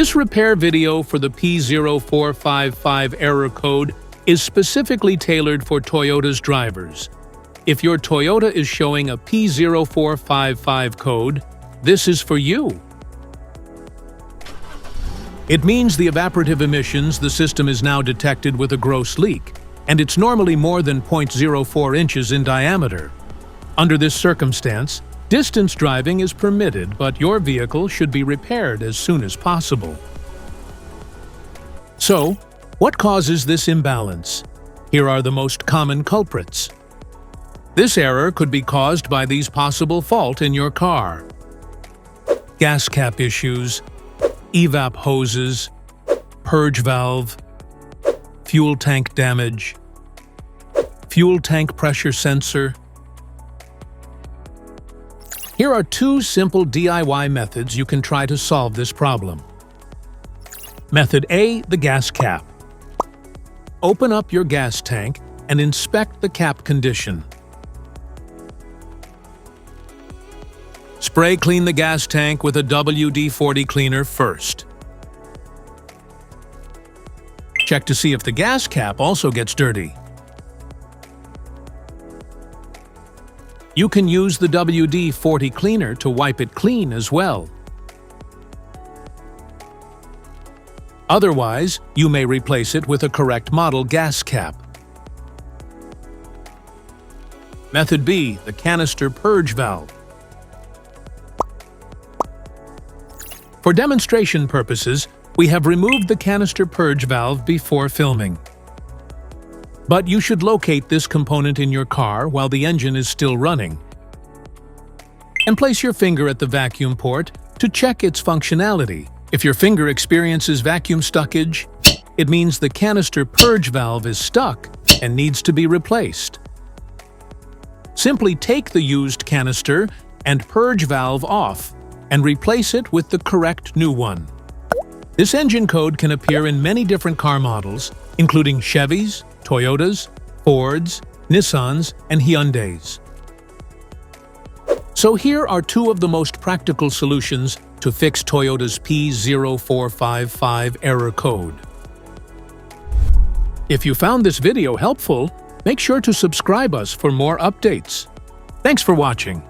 This repair video for the P0455 error code is specifically tailored for Toyota's drivers. If your Toyota is showing a P0455 code, this is for you. It means the evaporative emissions the system is now detected with a gross leak, and it's normally more than 0.04 inches in diameter. Under this circumstance, distance driving is permitted, but your vehicle should be repaired as soon as possible. So, what causes this imbalance? Here are the most common culprits. This error could be caused by these possible faults in your car: gas cap issues, EVAP hoses, purge valve, fuel tank damage, fuel tank pressure sensor. Here are 2 simple DIY methods you can try to solve this problem. Method A, the gas cap. Open up your gas tank and inspect the cap condition. Spray clean the gas tank with a WD-40 cleaner first. Check to see if the gas cap also gets dirty. You can use the WD-40 cleaner to wipe it clean as well. Otherwise, you may replace it with a correct model gas cap. Method B, the canister purge valve. For demonstration purposes, we have removed the canister purge valve before filming. But you should locate this component in your car while the engine is still running. And place your finger at the vacuum port to check its functionality. If your finger experiences vacuum stuckage, it means the canister purge valve is stuck and needs to be replaced. Simply take the used canister and purge valve off and replace it with the correct new one. This engine code can appear in many different car models, including Chevys, Toyotas, Fords, Nissans, and Hyundais. So here are 2 of the most practical solutions to fix Toyota's P0455 error code. If you found this video helpful, make sure to subscribe us for more updates. Thanks for watching.